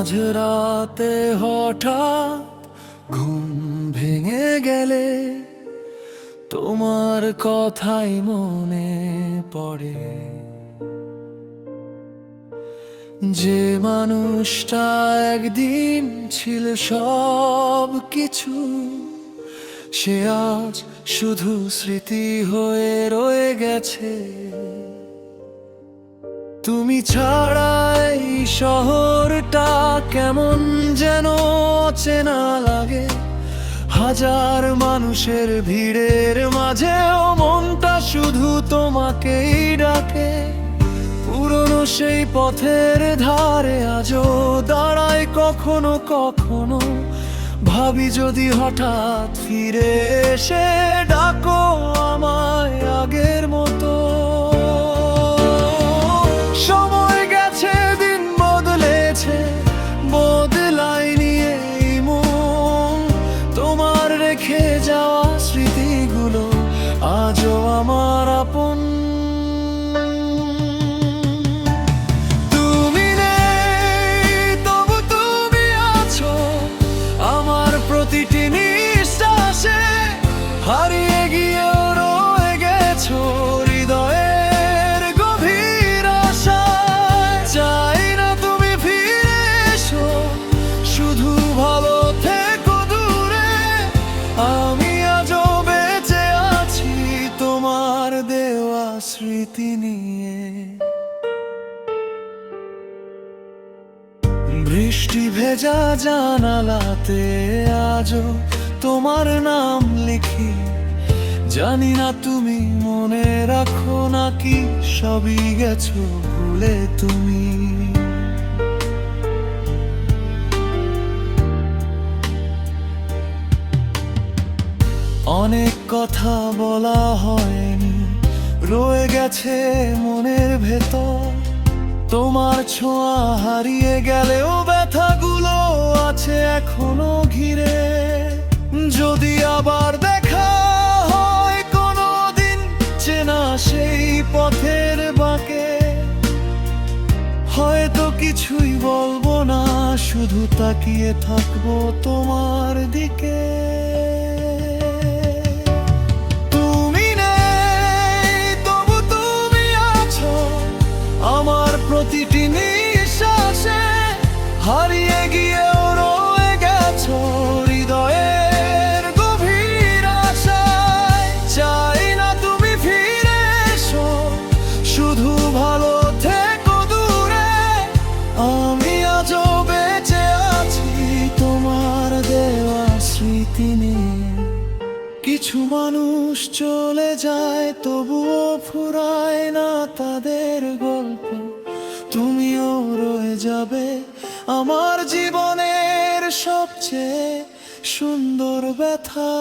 মাঝরাতে হঠাৎ ঘুম ভেঙে গেলে তোমার কথাই মনে পড়ে। যে মানুষটা একদিন ছিল সব কিছু, সে আজ শুধু স্মৃতি হয়ে রয়ে গেছে। তুমি ছাড়া এই শহরটা কেমন যেন অচেনা লাগে। হাজার মানুষের ভিড়ের মাঝেও মনটা শুধু তোমাকেই ডাকে। পুরনো সেই পথের ধারে আজও দাঁড়ায় কখনো কখনো, ভাবি যদি হঠাৎ ফিরে এসে ডাকো আমায় আগের মতো। সময় গেছে, দিন বদলেছে, বদলায়নি এই মন। তোমার রেখে যাওয়া স্মৃতিগুলো আজও আমার আপন। তুমি নেই, তবু তুমি আছো আমার প্রতিটি নিঃশ্বাসে। হারিয়ে গিয়েও রয়ে গেছো হৃদয়ের গভীর আশায়। চাই না তুমি ফিরে এসো, শুধু ভালো থেকো দূরে। আমি আজও বেঁচে আছি তোমার দেওয়া স্মৃতি নিয়ে। বৃষ্টি ভেজা জানালাতে আজও তোমার নাম লিখি। জানি না তুমি মনে রাখো নাকি সবই গেছো ভুলে তুমি। অনেক কথা বলা হয়নি, রয়ে গেছে মনের ভেতর। তোমার ছোঁয়া হারিয়ে গেলেও ব্যথাগুলো আছে এখনো ঘিরে। যদি আবার দেখা হয় কোনো দিন চেনা সেই পথের বাঁকে, হয়তো কিছুই বলবো না, শুধু তাকিয়ে থাকবো তোমার দিকে। তুমি নেই, তবু তুমি আছো আমার প্রতিটি নিঃশ্বাসে। হারিয়ে গিয়েও রয়ে গেছো হৃদয়ের গভীর আশায়। চাই না তুমি ফিরে এসো, শুধু ভালো থেকো দূরে। আমি আজও বেঁচে আছি তোমার দেওয়া স্মৃতি নিয়ে। কিছু মানুষ চলে যায়, তবুও ফুরায় না তাদের গল্প। তুমিও রয়ে যাবে আমার জীবনের সবচেয়ে সুন্দর ব্যথা।